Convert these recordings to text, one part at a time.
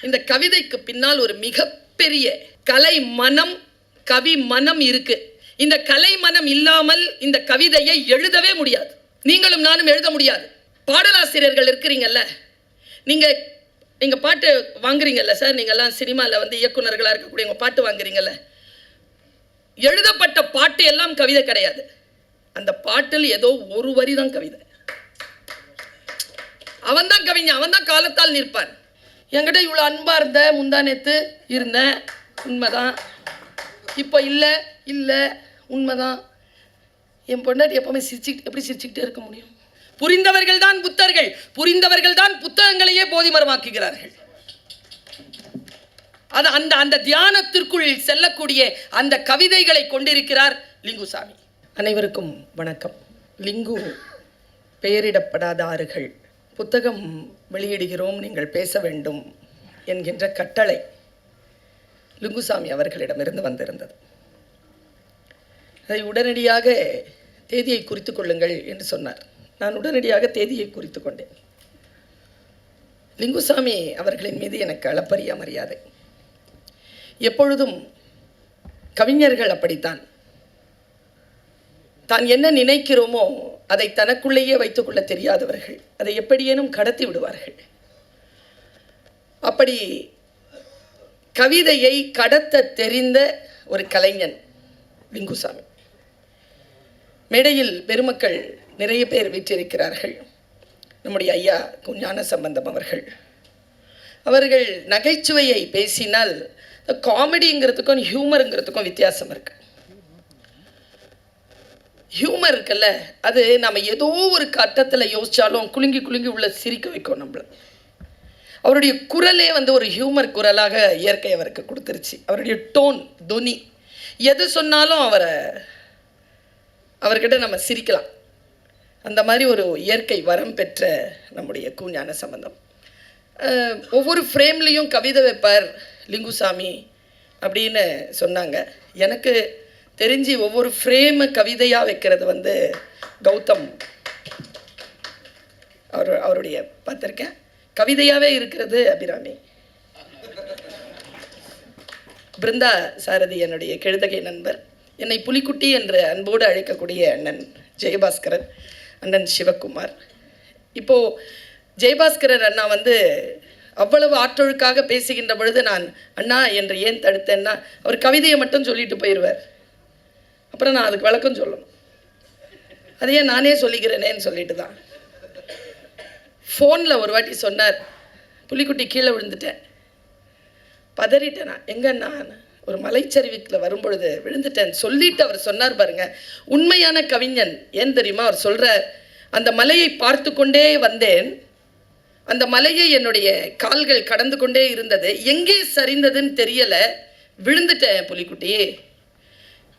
இந்த கவிதைக்கு பின்னால் ஒரு மிகப்பெரிய கலை மனம், கவி மனம் இருக்கு. இந்த கலை மனம் இல்லாமல் இந்த கவிதையை எழுதவே முடியாது. நீங்களும் நானும் எழுத முடியாது. பாடலாசிரியர்கள் இருக்கிறீங்கல்ல, நீங்க பாட்டு வாங்குறீங்கல்ல சார், நீங்கள்லாம் சினிமாவில் வந்து இயக்குநர்களாக இருக்கக்கூடிய பாட்டு வாங்குறீங்கல்ல, எழுதப்பட்ட பாட்டு எல்லாம் கவிதை கிடையாது. அந்த பாட்டில் ஏதோ ஒரு வரி தான் கவிதை. அவன் தான் கவிஞன், அவன் தான் காலத்தால் நிற்பான். என்கிட்ட இவ்வளோ அன்பாக இருந்த முந்தானேத்து இருந்தேன், உண்மைதான். இப்போ இல்லை உண்மைதான். என் பொண்டாட்டி எப்பவுமே எப்படி சிரிச்சுக்கிட்டே இருக்க முடியும்? புரிந்தவர்கள் தான் புத்தர்கள், புரிந்தவர்கள் தான் புத்தகங்களையே போதி மரமாக்குகிறார்கள். அது அந்த தியானத்திற்குள் செல்லக்கூடிய அந்த கவிதைகளை கொண்டிருக்கிறார் லிங்குசாமி. அனைவருக்கும் வணக்கம். லிங்கு பெயரிடப்படாத ஆறுகள் புத்தகம் வெளியிடுகிறோம், நீங்கள் பேச வேண்டும் என்கின்ற கட்டளை லிங்குசாமி அவர்களிடமிருந்து வந்திருந்தது. அதை உடனடியாக தேதியை குறித்து கொள்ளுங்கள் என்று சொன்னார். நான் உடனடியாக தேதியை குறித்து கொண்டேன். லிங்குசாமி அவர்களின் மீது எனக்கு அளப்பரிய மரியாதை. எப்பொழுதும் கவிஞர்கள் அப்படித்தான். தான் என்ன நினைக்கிறோமோ அதை தனக்குள்ளேயே வைத்துக்கொள்ள தெரியாதவர்கள், அதை எப்படியேனும் கடத்தி விடுவார்கள். அப்படி கவிதையை கடத்த தெரிந்த ஒரு கலைஞன் லிங்குசாமி. மேடையில் பெருமக்கள் நிறைய பேர் வீற்றிருக்கிறார்கள். நம்முடைய ஐயா ஞான சம்பந்தம் அவர்கள் நகைச்சுவையை பேசினால் காமெடிங்கிறதுக்கும் ஹியூமருங்கிறதுக்கும் வித்தியாசம் இருக்கு. ஹியூமர் இருக்குல்ல, அது நம்ம ஏதோ ஒரு கட்டத்தில் யோசித்தாலும் குலுங்கி உள்ள சிரிக்க வைக்கும் நம்மள. அவருடைய குரலே வந்து ஒரு ஹியூமர் குரலாக இயற்கை அவருக்கு கொடுத்துருச்சு. அவருடைய டோன், தொனி, எது சொன்னாலும் அவர்கிட்ட நம்ம சிரிக்கலாம். அந்த மாதிரி ஒரு இயற்கை வரம் பெற்ற நம்முடைய ஞான சம்பந்தம். ஒவ்வொரு ஃப்ரேம்லேயும் கவிதை வைப்பார் லிங்குசாமி அப்படின்னு சொன்னாங்க. எனக்கு தெரிஞ்சு ஒவ்வொரு ஃப்ரேமு கவிதையாக வைக்கிறது வந்து கௌதம் அவருடைய பார்த்துருக்கேன். கவிதையாகவே இருக்கிறது அபிராமி. பிருந்தா சாரதி என்னுடைய கெழுதகை நண்பர். என்னை புலிக்குட்டி என்று அன்போடு அழைக்கக்கூடிய அண்ணன் ஜெயபாஸ்கரன், அண்ணன் சிவகுமார். இப்போது ஜெயபாஸ்கரன் அண்ணா வந்து அவ்வளவு ஆற்றொழுக்காக பேசுகின்ற பொழுது நான் அண்ணா என்று ஏன் தடுத்தேன்னா, அவர் கவிதையை மட்டும் சொல்லிட்டு போயிடுவார். அப்புறம் நான் அதுக்கு விளக்கம் சொல்லணும். அதையே நானே சொல்லிக்கிறேனேன்னு சொல்லிட்டு தான். ஃபோனில் ஒரு வாட்டி சொன்னார், புலிக்குட்டி கீழே விழுந்துட்டேன், பதறிட்டேன். நான் எங்கன்னா ஒரு மலைச்சரிவுக்கில் வரும்பொழுது விழுந்துட்டேன் சொல்லிட்டு அவர் சொன்னார் பாருங்க, உண்மையான கவிஞன். ஏன் தெரியுமா? அவர் சொல்கிறார், அந்த மலையை பார்த்து கொண்டே வந்தேன், அந்த மலையை என்னுடைய கால்கள் கடந்து கொண்டே இருந்தது, எங்கே சரிந்ததுன்னு தெரியலை, விழுந்துட்டேன் புலிக்குட்டி.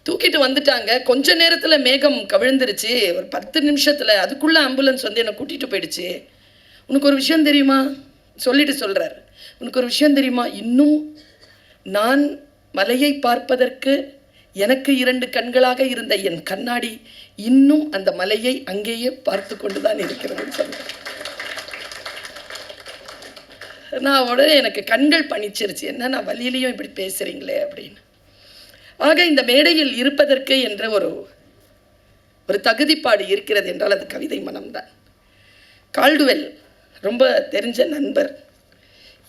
தூக்கிட்டு வந்துட்டாங்க, கொஞ்ச நேரத்தில் மேகம் கவிழ்ந்துருச்சு, ஒரு 10 நிமிஷத்தில். அதுக்குள்ளே ஆம்புலன்ஸ் வந்து என்னை கூட்டிகிட்டு போயிடுச்சு. உனக்கு ஒரு விஷயம் தெரியுமா சொல்லிட்டு சொல்கிறார், உனக்கு ஒரு விஷயம் தெரியுமா, இன்னும் நான் மலையை பார்ப்பதற்கு எனக்கு 2 கண்களாக இருந்த என் கண்ணாடி இன்னும் அந்த மலையை அங்கேயே பார்த்து கொண்டு தான் இருக்கிறதுன்னு சொன்னேன். நான் உடனே எனக்கு கண்கள் பணிச்சிருச்சு, என்ன நான் வழியிலையும் இப்படி பேசுகிறீங்களே அப்படின்னு. ஆக இந்த மேடையில் இருப்பதற்கு என்ற ஒரு தகுதிப்பாடு இருக்கிறது என்றால் அது கவிதை மனம்தான். கால்டுவெல் ரொம்ப தெரிஞ்ச நண்பர்.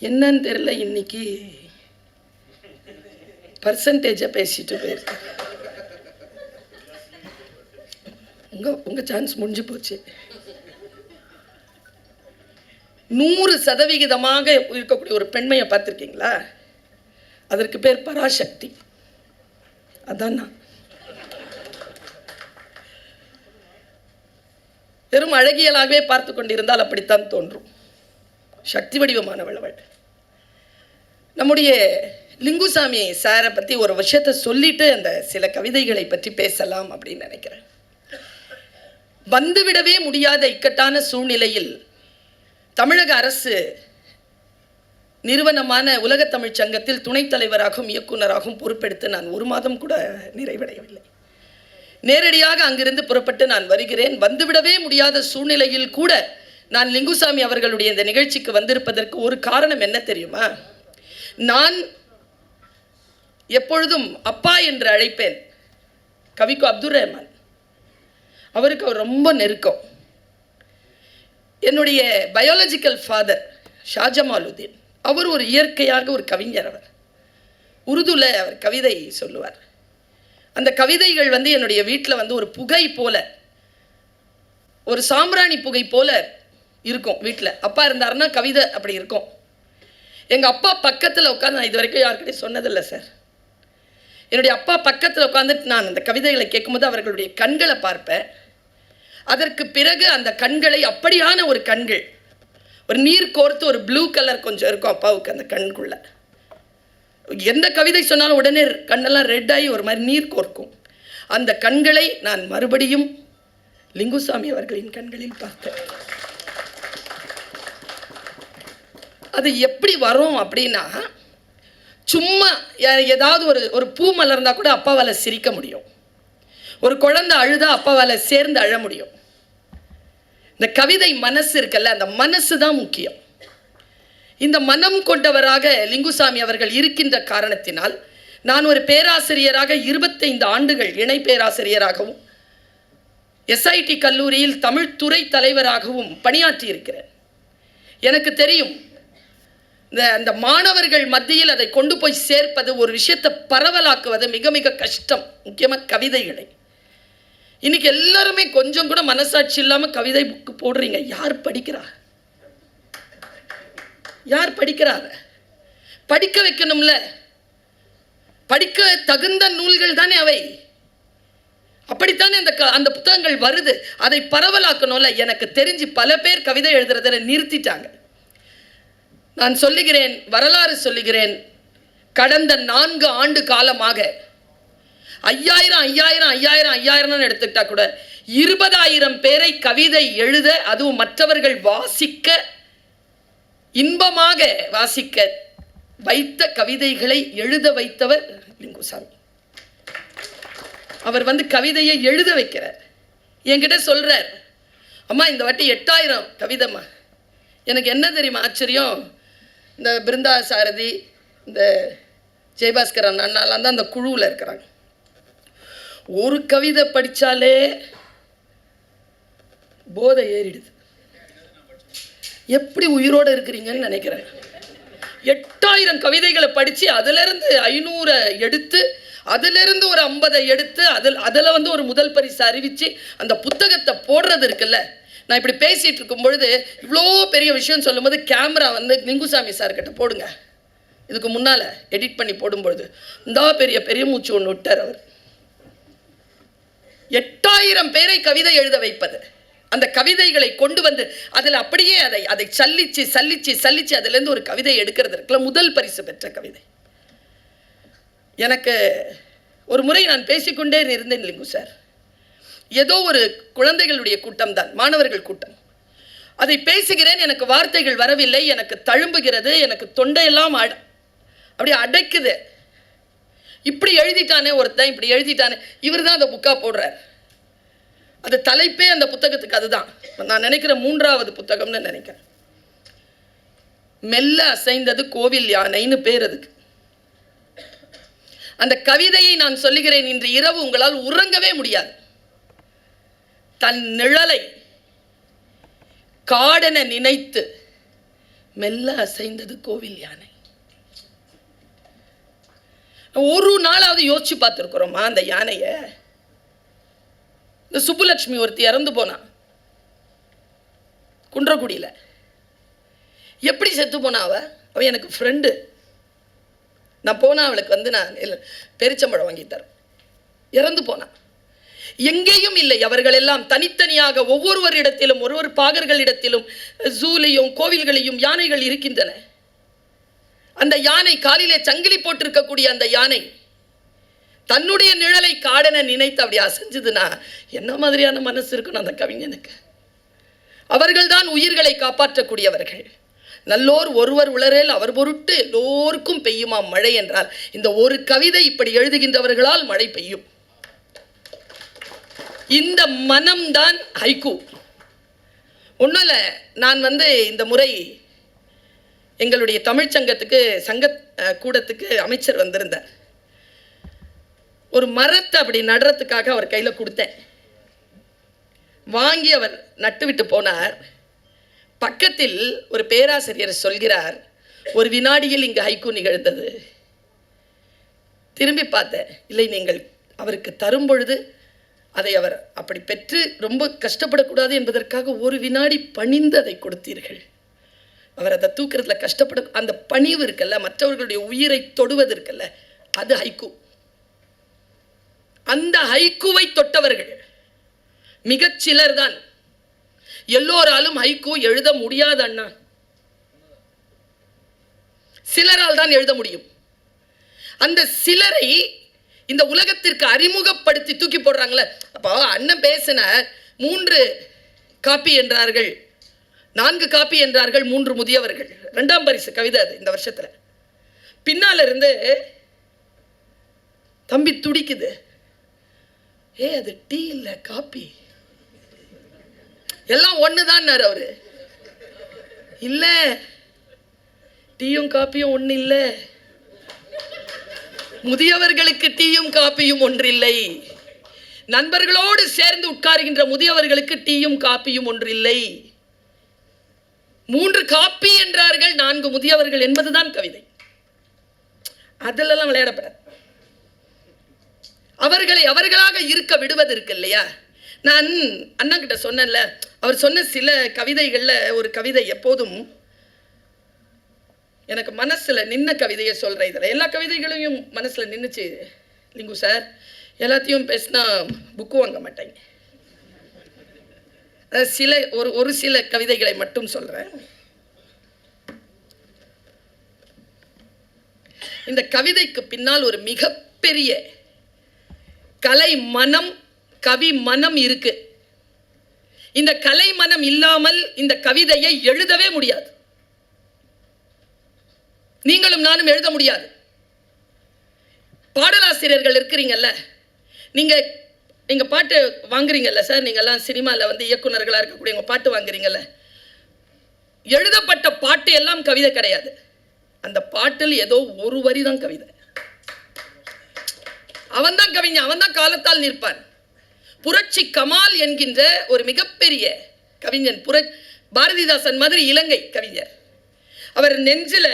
என்னன்னு தெரியல, இன்னைக்கு பர்சன்டேஜை பேசிட்டு போயிருக்கு. உங்கள் சான்ஸ் முடிஞ்சு போச்சு. 100% இருக்கக்கூடிய ஒரு பெண்மையை பார்த்துருக்கீங்களா? அதற்கு பேர் பராசக்தி. அதான் நான். வெறும் அழகியலாகவே பார்த்து கொண்டிருந்தால் அப்படித்தான் தோன்றும். சக்தி வடிவமானவள் அவள். நம்முடைய லிங்குசாமி சாரை பற்றி ஒரு விஷயத்தை சொல்லிட்டு அந்த சில கவிதைகளை பற்றி பேசலாம் அப்படின்னு நினைக்கிறேன். வந்துவிடவே முடியாத இக்கட்டான சூழ்நிலையில் தமிழக அரசு நிறுவனமான உலகத்தமிழ் சங்கத்தில் துணைத் தலைவராகவும் இயக்குநராகவும் பொறுப்பெடுத்து நான் 1 மாதம் கூட நிறைவடையவில்லை. நேரடியாக அங்கிருந்து புறப்பட்டு நான் வருகிறேன். வந்துவிடவே முடியாத சூழ்நிலையில் கூட நான் லிங்குசாமி அவர்களுடைய இந்த நிகழ்ச்சிக்கு வந்திருப்பதற்கு ஒரு காரணம் என்ன தெரியுமா? நான் எப்பொழுதும் அப்பா என்று அழைப்பேன் கவிக்கு அப்துல் ரஹ்மான். அவருக்கு அவர் ரொம்ப நெருக்கம். என்னுடைய பயாலஜிக்கல் ஃபாதர் ஷாஜமாலுதீன், அவர் ஒரு இயற்கையாக ஒரு கவிஞர். அவர் உருதுல அவர் கவிதை சொல்லுவார். அந்த கவிதைகள் என்னுடைய வீட்டில் ஒரு புகை போல, ஒரு சாம்பிராணி புகை போல இருக்கும் வீட்டில். அப்பா இருந்தாருன்னா கவிதை அப்படி இருக்கும். எங்கள் அப்பா பக்கத்தில் உட்காந்து, நான் இது வரைக்கும் யாருக்கிட்டையும் சொன்னதில்லை சார், என்னுடைய அப்பா பக்கத்தில் உட்காந்துட்டு நான் அந்த கவிதைகளை கேட்கும்போது அவர்களுடைய கண்களை பார்ப்பேன். அதற்கு பிறகு அந்த கண்களை அப்படியான ஒரு கண்கள், ஒரு நீர் கோர்த்து ஒரு ப்ளூ கலர் கொஞ்சம் இருக்கும் அப்பாவுக்கு அந்த கண்குள்ள. எந்த கவிதை சொன்னாலும் உடனே கண்ணெல்லாம் ரெட் ஆகி ஒரு மாதிரி நீர் கோர்க்கும். அந்த கண்களை நான் மறுபடியும் லிங்குசாமி அவர்களின் கண்களில் பார்த்தேன். அது எப்படி வரும் அப்படின்னா, சும்மா ஏதாவது ஒரு பூ மலர்ந்தா கூட அப்பாவால் சிரிக்க முடியும். ஒரு குழந்தை அழுதா அப்பாவால் சேர்ந்து அழ முடியும். இந்த கவிதை மனசு இருக்குல்ல, அந்த மனசு தான் முக்கியம். இந்த மனம் கொண்டவராக லிங்குசாமி அவர்கள் இருக்கின்ற காரணத்தினால் நான் ஒரு பேராசிரியராக 25 ஆண்டுகள் இணை பேராசிரியராகவும் எஸ்ஐடி கல்லூரியில் தமிழ் துறை தலைவராகவும் பணியாற்றி இருக்கிறேன். எனக்கு தெரியும், அந்த மாணவர்கள் மத்தியில் அதை கொண்டு போய் சேர்ப்பது, ஒரு விஷயத்தை பரவலாக்குவது மிக மிக கஷ்டம். முக்கியமாக கவிதைகளை. இன்னைக்கு எல்லாருமே கொஞ்சம் கூட மனசாட்சி இல்லாமல் கவிதை புக்கு போடுறீங்க. யார் படிக்கிறா? யார் படிக்கிறாங்க? படிக்க வைக்கணும்ல. படிக்க தகுந்த நூல்கள் தானே அவை. அப்படித்தானே அந்த புத்தகங்கள் வருது. அதை பரவலாக்கணும்ல. எனக்கு தெரிஞ்சு பல பேர் கவிதை எழுதுறதை நிறுத்திட்டாங்க. நான் சொல்லுகிறேன், வரலாறு சொல்லுகிறேன், கடந்த 4 ஆண்டு காலமாக 5000 எடுத்துக்கிட்டா கூட 20,000 பேரை கவிதை எழுத, அதுவும் மற்றவர்கள் வாசிக்க, இன்பமாக வாசிக்க வைத்த கவிதைகளை எழுத வைத்தவர் லிங்குசாமி. அவர் கவிதையை எழுத வைக்கிறார். என்கிட்ட சொல்றார், அம்மா இந்த வாட்டி 8000 கவிதைம்மா. எனக்கு என்ன தெரியுமா ஆச்சரியம், இந்த பிருந்தா சாரதி, இந்த ஜெயபாஸ்கர் அண்ணாலாம் தான் அந்த குழுவில் இருக்கிறாங்க. ஒரு கவிதை படித்தாலே போதை ஏறிடுது. எப்படி உயிரோடு இருக்கிறீங்கன்னு நினைக்கிறேன். 8000 கவிதைகளை படித்து அதிலிருந்து 500 எடுத்து, அதிலிருந்து ஒரு 50 எடுத்து, அதில் ஒரு முதல் பரிசு அறிவித்து அந்த புத்தகத்தை போடுறது இருக்குல்ல. நான் இப்படி பேசிகிட்டு இருக்கும் பொழுது இவ்வளோ பெரிய விஷயம் சொல்லும்போது கேமரா லிங்குசாமி சார்கிட்ட போடுங்க, இதுக்கு முன்னால் எடிட் பண்ணி போடும்பொழுது இந்த பெரிய மூச்சு ஒன்று விட்டார் அவர். 8000 பேரை கவிதை எழுத வைப்பது, அந்த கவிதைகளை கொண்டு அதில் அப்படியே அதை சல்லிச்சு அதிலேருந்து ஒரு கவிதை எடுக்கிறது இருக்குல்ல, முதல் பரிசு பெற்ற கவிதை. எனக்கு ஒரு முறை நான் பேசிக்கொண்டே இருந்தேன், லிங்கு சார், ஏதோ ஒரு குழந்தைகளுடைய கூட்டம் தான், மாணவர்கள் கூட்டம். அதை பேசுகிறேன், எனக்கு வார்த்தைகள் வரவில்லை, எனக்கு தழும்புகிறது, எனக்கு தொண்டையெல்லாம் அப்படியே அடைக்குது. இப்படி எழுதிட்டானே ஒருத்தன், இப்படி எழுதிட்டானே, இவர் தான் அந்த புக்கா போடுறார். அது தலைப்பே அந்த புத்தகத்துக்கு அதுதான். நான் நினைக்கிறேன் 3வது புத்தகம்னு நினைக்கிறேன். மெல்ல அசைந்தது கோவில் யானைன்னு பேர் அதுக்கு. அந்த கவிதையை நான் சொல்லுகிறேன், இன்று இரவு உங்களால் உறங்கவே முடியாது. தன் நிழலை காடென நினைத்து மெல்ல அசைந்தது கோவில் யானை. ஒரு நாளாவது யோசிச்சு பார்த்துருக்குறோமா அந்த யானைய? இந்த சுப்புலட்சுமி ஒருத்தி இறந்து போனா குன்றக்குடியில. எப்படி செத்து போனா அவ எனக்கு ஃப்ரெண்டு. நான் போனா அவளுக்கு நான் பெரிச்சம்பழம் வாங்கி தரேன். இறந்து போனா. எங்கேயும் இல்லை. அவர்கள் எல்லாம் தனித்தனியாக ஒவ்வொருவரிடத்திலும், ஒரு பாகர்களிடத்திலும், ஜூலையும் கோவில்களையும் யானைகள் இருக்கின்றன. அந்த யானை காலிலே சங்கிலி போட்டிருக்கக்கூடிய அந்த யானை தன்னுடைய நிழலை காடென நினைத்து அப்படி அசைஞ்சதுன்னா என்ன மாதிரியான மனசு இருக்கணும் அந்த கவிஞனுக்கு? அவர்கள்தான் உயிர்களை காப்பாற்றக்கூடியவர்கள். நல்லோர் ஒருவர் உளரேல் அவர் பொருட்டு எல்லோருக்கும் பெய்யுமா மழை என்றால், இந்த ஒரு கவிதை இப்படி எழுதுகின்றவர்களால் மழை பெய்யும். இந்த மனம்தான் ஹைக்கூ. ஒன்றும் இல்லை, நான் இந்த முறை எங்களுடைய தமிழ்ச்சங்கத்துக்கு சங்க கூடத்துக்கு அமைச்சர் வந்திருந்தார். ஒரு மரத்தை அப்படி நடுறதுக்காக அவர் கையில் கொடுத்தேன். வாங்கி அவர் நட்டு விட்டு போனார். பக்கத்தில் ஒரு பேராசிரியர் சொல்கிறார், ஒரு வினாடியில் இங்கு ஹைக்கூ நிகழ்ந்தது. திரும்பி பார்த்தேன், இல்லை, நீங்கள் அவருக்கு தரும் பொழுது அதை அவர் அப்படி பெற்று ரொம்ப கஷ்டப்படக்கூடாது என்பதற்காக ஒரு வினாடி பணிந்து அதை கொடுத்தீர்கள். அவர் அதை தூக்கிறதுல கஷ்டப்பட அந்த பணிவு இருக்குல்ல, மற்றவர்களுடைய உயிரை தொடுவது இருக்குல்ல, அது ஹைக்கூ. அந்த ஹைக்கூவை தொட்டவர்கள் மிகச்சிலர் தான். எல்லோராலும் ஹைக்கூ எழுத முடியாது அண்ணா, சிலரால் தான் எழுத முடியும். அந்த சிலரை இந்த உலகத்திற்கு அறிமுகப்படுத்தி தூக்கி போடுறாங்களே. அப்போ அண்ணன் பேசின 3 காப்பி என்றார்கள், 4 காப்பி என்றார்கள், 3 முதியவர்கள். 2ஆம் பரிசு கவிதை அது இந்த வருஷத்துல. பின்னால இருந்து தம்பி துடிக்குது, அது டீ இல்ல காப்பி, எல்லாம் ஒண்ணுதான் அவரு. இல்ல, டீயும் காப்பியும் ஒண்ணு இல்ல, முதியவர்களுக்கு டீயும் காப்பியும் ஒன்றில்லை. நண்பர்களோடு சேர்ந்து உட்காருகின்ற முதியவர்களுக்கு டீயும் காப்பியும் ஒன்றில்லை. 3 காப்பி என்றார்கள், 4 முதியவர்கள் என்பதுதான் கவிதை. அதிலெல்லாம் விளையாடப்படாது. அவர்களை அவர்களாக இருக்க விடுவது இருக்கு இல்லையா. நான் அண்ணா கிட்ட சொன்னேன்ல, அவர் சொன்ன சில கவிதைகள்ல ஒரு கவிதை எப்போதும் எனக்கு மனசுல நின்ன கவிதையை சொல்றேன். இதில் எல்லா கவிதைகளையும் மனசுல நின்றுச்சு லிங்கு சார். எல்லாத்தையும் பேசினா புக்கு வாங்க மாட்டேங்க. சில ஒரு சில கவிதைகளை மட்டும் சொல்றேன். இந்த கவிதைக்கு பின்னால் ஒரு மிகப்பெரிய கலை மனம், கவி மனம் இருக்கு. இந்த கலை மனம் இல்லாமல் இந்த கவிதையை எழுதவே முடியாது. நீங்களும் நானும் எழுத முடியாது. பாடலாசிரியர்கள் இருக்கிறீங்கல்ல, நீங்க பாட்டு வாங்குறீங்கல்ல சார், நீங்க எல்லாம் சினிமாவில் வந்து இயக்குனர்களா இருக்கக்கூடிய பாட்டு வாங்குறீங்கல்ல, எழுதப்பட்ட பாட்டு எல்லாம் கவிதை கிடையாது. அந்த பாட்டில் ஏதோ ஒரு வரி தான் கவிதை. அவன் தான் கவிஞன், அவன் தான் காலத்தால் நிற்பான். புரட்சி கமால் என்கின்ற ஒரு மிகப்பெரிய கவிஞன், பாரதிதாசன் மாதிரி இலங்கை கவிஞர். அவர் நெஞ்சில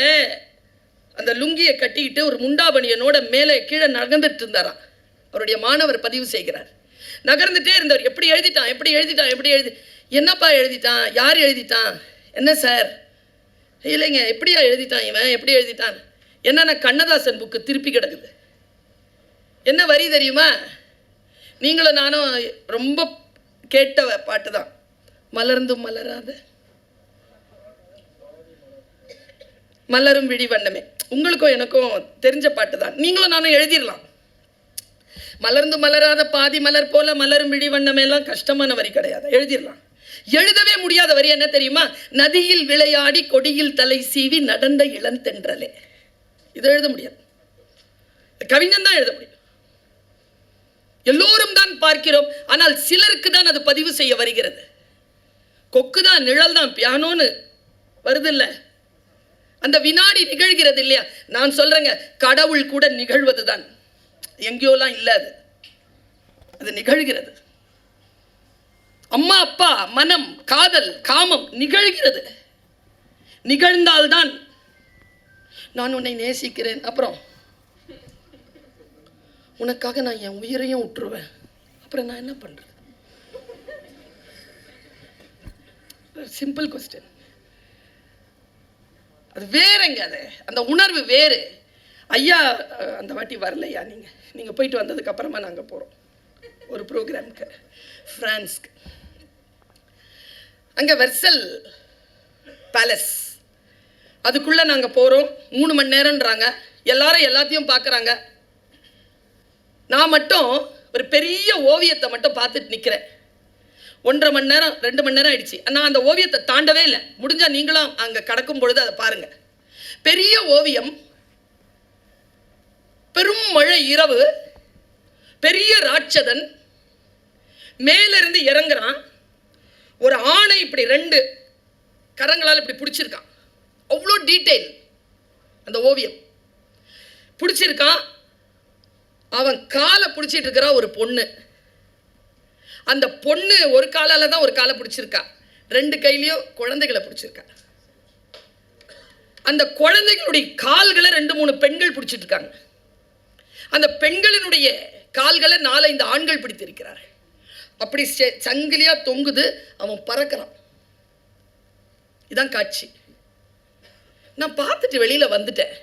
அந்த லுங்கியை கட்டிக்கிட்டு ஒரு முண்டாபணியனோட மேலே கீழே நகர்ந்துட்டு இருந்தாராம். அவருடைய மாணவர் பதிவு செய்கிறார். நகர்ந்துட்டே இருந்தவர், எப்படி எழுதி என்னப்பா எழுதிட்டான், யார் எழுதிட்டான், என்ன சார், இல்லைங்க எப்படியா எழுதிட்டான் இவன், எப்படி எழுதிட்டான், என்னன்னா கண்ணதாசன் புக்கு திருப்பி கிடக்குது. என்ன வரி தெரியுமா, நீங்களும் நானும் ரொம்ப கேட்ட பாட்டு தான், மலர்ந்தும் மலராத மலரும் விழி வண்ணமே. உங்களுக்கும் எனக்கும் தெரிஞ்ச பாட்டு தான், நீங்களும் நானும் எழுதிடலாம். மலர்ந்து மலராத பாதி மலர் போல மலரும் விழி வண்ணமே எல்லாம் கஷ்டமான வரி கிடையாது, எழுதிடலாம். எழுதவே முடியாத வரி என்ன தெரியுமா, நதியில் விளையாடி கொடியில் தலை சீவி நடந்த இளந்தென்றலே. இது எழுத முடியாது, கவிஞன் தான் எழுத முடியும். எல்லோரும் தான் பார்க்கிறோம், ஆனால் சிலருக்கு தான் அது பதிவு செய்ய வருகிறது. கொக்கு தான், நிழல் தான், பியானோன்னு வருது இல்ல, அந்த வினாடி நிகழ்கிறது இல்லையா. நான் சொல்றேங்க, கடவுள் கூட நிகழ்வதுதான், எங்கேயோலாம் இல்ல, அது நிகழ்கிறது. அம்மா அப்பா மனம் காதல் காமம் நிகழ்கிறது. நிகழ்ந்தால்தான் நான் உன்னை நேசிக்கிறேன், அப்புறம் உனக்காக நான் என் உயிரையும் விட்டுருவேன், அப்புறம் நான் என்ன பண்றது? Simple question. அது வேறங்க, அது அந்த உணர்வு வேறு. ஐயா அந்த வாட்டி வரலையா, நீங்க போயிட்டு வந்ததுக்கு அப்புறமா நாங்க போறோம் ஒரு ப்ரோக்ராம்க்கு பிரான்ஸ்க்கு. அங்க வெர்சல் பேலஸ், அதுக்குள்ள நாங்க போறோம். 3 மணி நேரம்ன்றாங்க, எல்லாரும் எல்லாத்தையும் பார்க்குறாங்க. நான் மட்டும் ஒரு பெரிய ஓவியத்தை மட்டும் பார்த்துட்டு நிற்கிறேன். 1.5 மணி நேரம் 2 மணி நேரம் ஆயிடுச்சு. நான் அந்த ஓவியத்தை தாண்டவே இல்லை. முடிஞ்சா நீங்களும் அங்கே கடக்கும் பொழுது அதை பாருங்க. பெரிய ஓவியம், பெரும் மழை இரவு, பெரிய ராட்சதன் மேலிருந்து இறங்குறான். ஒரு ஆணை இப்படி 2 கரங்களால் இப்படி பிடிச்சிருக்கான். அவ்வளோ டீட்டெயில் அந்த ஓவியம். பிடிச்சிருக்கான், அவன் காலை பிடிச்சிட்டு இருக்கிறா ஒரு பொண்ணு. அந்த பொண்ணு ஒரு காலால் தான் ஒரு காலை பிடிச்சிருக்கா, 2 கையிலையும் குழந்தைகளை பிடிச்சிருக்கா. அந்த குழந்தைகளுடைய கால்களை 2-3 பெண்கள் பிடிச்சிட்டு இருக்காங்க. அந்த பெண்களினுடைய கால்களை 4-5 ஆண்கள் பிடித்திருக்கிறார்கள். அப்படி சங்கிலியா தொங்குது, அவன் பறக்கிறான். இதான் காட்சி. நான் பார்த்துட்டு வெளியில வந்துட்டேன்.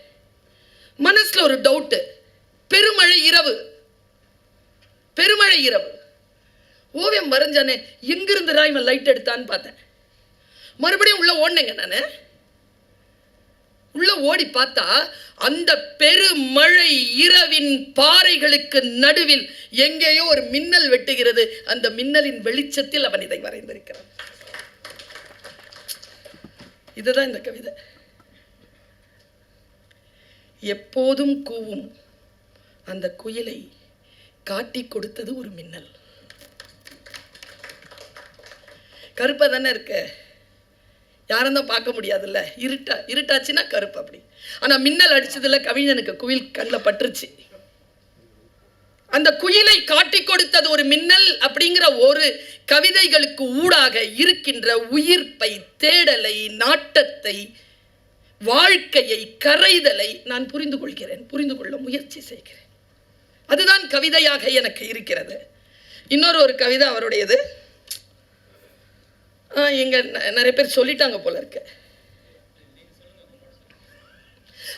மனசுல ஒரு டவுட்டு. பெருமழை இரவு, பெருமழை இரவு. ஓவியம் வரைஞ்சானே, எங்கிருந்துடா இவன் லைட் எடுத்தான்னு பார்த்தேன். மறுபடியும் உள்ள ஓடினேங்க. நான் உள்ள ஓடி பார்த்தா அந்த பெருமழை இரவின் பாறைகளுக்கு நடுவில் எங்கேயோ ஒரு மின்னல் வெட்டுகிறது. அந்த மின்னலின் வெளிச்சத்தில் அவன் இதை வரைந்திருக்கிறான். இதுதான் இந்த கவிதை. எப்போதும் கூவும் அந்த குயிலை காட்டி கொடுத்தது ஒரு மின்னல். கருப்பா தானே இருக்க, யாரும் தான் பார்க்க முடியாதுல்ல. இருட்டாச்சுன்னா கருப்பு அப்படி. ஆனா மின்னல் அடிச்சதுல கவிஞனுக்கு குயில் கண்ணில் பட்டுருச்சு. அந்த குயிலை காட்டி கொடுத்தது ஒரு மின்னல் அப்படிங்கிற ஒரு கவிதைகளுக்கு ஊடாக இருக்கின்ற உயிர்ப்பை, தேடலை, நாட்டத்தை, வாழ்க்கையை, கரைதலை நான் புரிந்து கொள்கிறேன், புரிந்து கொள்ள முயற்சி செய்கிறேன். அதுதான் கவிதையாக எனக்கு இருக்கிறது. இன்னொரு கவிதை அவருடையது. இங்க நிறைய பேர் சொல்லிட்டாங்க போல இருக்கு.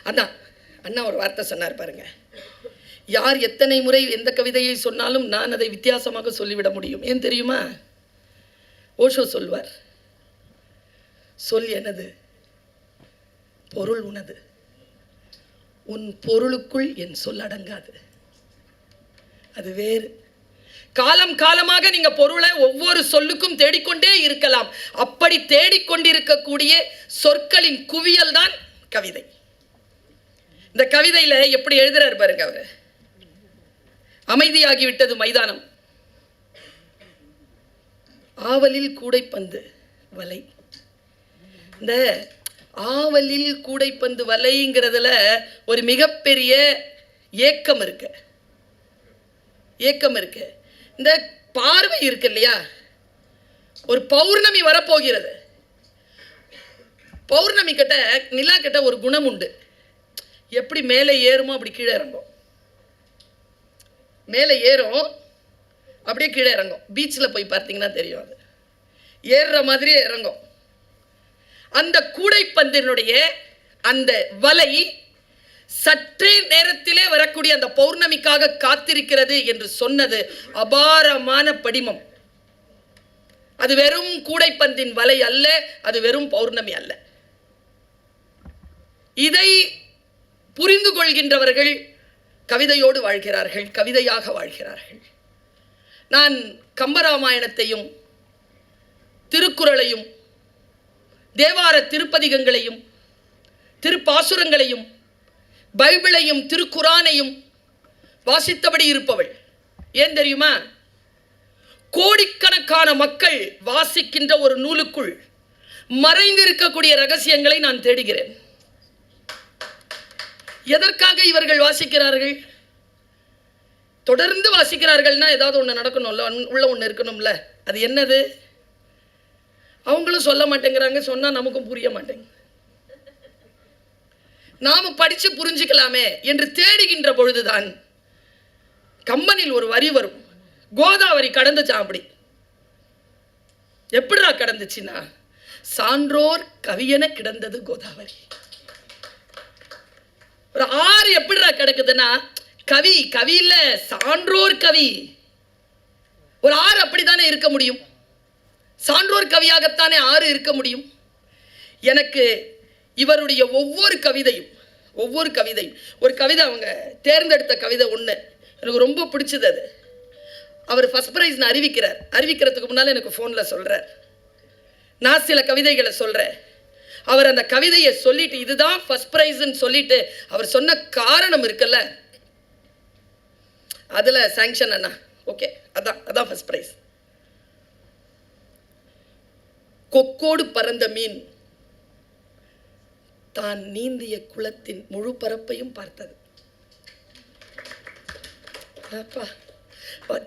அண்ணா ஒரு வார்த்தை சொன்னார் பாருங்க. யார் எத்தனை முறை எந்த கவிதையை சொன்னாலும் நான் அதை வித்தியாசமாக சொல்லிவிட முடியும். ஏன் தெரியுமா? ஓஷோ சொல்வார், சொல் எனது, பொருள் உனது, உன் பொருளுக்குள் என் சொல் அடங்காது. அது வேறு. காலம் காலமாக நீங்க பொருளை ஒவ்வொரு சொல்லுக்கும் தேடிக்கொண்டே இருக்கலாம். அப்படி தேடிக்கொண்டிருக்கக்கூடிய சொற்களின் குவியல் தான் கவிதை. இந்த கவிதையில எப்படி எழுதுறாரு பாருங்க அவரு. அமைதியாகிவிட்டது மைதானம், ஆவலில் கூடைப்பந்து வலை. இந்த ஆவலில் கூடைப்பந்து வலைங்கிறதுல ஒரு மிகப்பெரிய ஏக்கம் இருக்கு. இந்த பார்வை இருக்கு இல்லையா? ஒரு பௌர்ணமி வரப்போகிறது. பௌர்ணமி கிட்ட, நிலா கிட்ட ஒரு குணம் உண்டு. எப்படி மேலே ஏறுமோ அப்படி கீழே இறங்கும். மேலே ஏறும், அப்படியே கீழே இறங்கும். பீச்சில் போய் பார்த்தீங்கன்னா தெரியும், அது ஏறுற மாதிரியே இறங்கும். அந்த கூடைப்பந்தினுடைய அந்த வலை சற்றே நேரத்திலே வரக்கூடிய அந்த பௌர்ணமிக்காக காத்திருக்கிறது என்று சொன்னது அபாரமான படிமம். அது வெறும் கூடைப்பந்தின் வலை அல்ல, அது வெறும் பௌர்ணமி அல்ல. இதை புரிந்து கொள்கின்றவர்கள் கவிதையோடு வாழ்கிறார்கள், கவிதையாக வாழ்கிறார்கள். நான் கம்பராமாயணத்தையும் திருக்குறளையும் தேவார திருப்பதிகங்களையும் திருப்பாசுரங்களையும் பைபிளையும் திருக்குரானையும் வாசித்தபடி இருப்பவள். ஏன் தெரியுமா? கோடிக்கணக்கான மக்கள் வாசிக்கின்ற ஒரு நூலுக்குள் மறைந்திருக்கக்கூடிய ரகசியங்களை நான் தேடுகிறேன். எதற்காக இவர்கள் வாசிக்கிறார்கள்? தொடர்ந்து வாசிக்கிறார்கள்னா ஏதாவது ஒன்று நடக்கணும்ல, உள்ள ஒன்று இருக்கணும்ல. அது என்னது? அவங்களும் சொல்ல மாட்டேங்கிறாங்க, சொன்னா நமக்கும் புரிய மாட்டேங்குது. நாம படிச்சு புரிஞ்சுக்கலாமே என்று தேடுகின்ற பொழுதுதான் கம்பனில் ஒரு வரி வரும். கோதாவரி கடந்துச்சான். அப்படி எப்படிடா கடந்துச்சுன்னா, சான்றோர் கவியென கிடந்தது கோதாவரி. ஒரு ஆறு எப்படிடா கிடக்குதுன்னா, கவி இல்ல, சான்றோர் கவி. ஒரு ஆறு அப்படித்தானே இருக்க முடியும். சான்றோர் கவியாகத்தானே ஆறு இருக்க முடியும். எனக்கு இவருடைய ஒவ்வொரு கவிதையும் ஒரு கவிதை, அவங்க தேர்ந்தெடுத்த கவிதை ஒன்று எனக்கு ரொம்ப பிடிச்சது. அது அவர் ஃபர்ஸ்ட் ப்ரைஸ்னு அறிவிக்கிறதுக்கு முன்னால் எனக்கு ஃபோனில் சொல்கிறார். நான் சில கவிதைகளை சொல்கிறேன். அவர் அந்த கவிதையை சொல்லிட்டு இதுதான் ஃபர்ஸ்ட் ப்ரைஸ்ன்னு சொல்லிட்டு அவர் சொன்ன காரணம் இருக்குல்ல, அதில் சாங்ஷன் அண்ணா, ஓகே, அதான் ஃபர்ஸ்ட் ப்ரைஸ். கொக்கோடு பறந்த மீன் தான் நீந்திய குளத்தின் முழு பரப்பையும் பார்த்தது.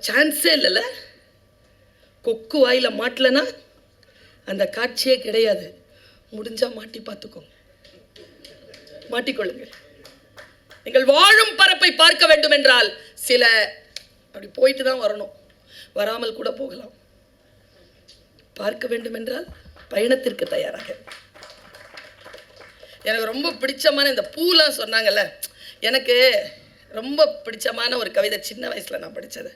சான்ஸே இல்லைல்ல. கொக்கு வாயில மாட்டலன்னா அந்த காட்சியே கிடையாது. முடிஞ்சா மாட்டி பார்த்துக்கோங்க, மாட்டிக்கொள்ளுங்க. நீங்கள் வாழும் பரப்பை பார்க்க வேண்டும் என்றால் சில அப்படி போயிட்டு தான் வரணும், வராமல் கூட போகலாம். பார்க்க வேண்டும் என்றால் பயணத்திற்கு தயாராக. எனக்கு ரொம்ப பிடிச்சமான இந்த பூலாம் சொன்னாங்கல்ல, எனக்கு ரொம்ப பிடிச்சமான ஒரு கவிதை சின்ன வயசுல நான் படித்தது.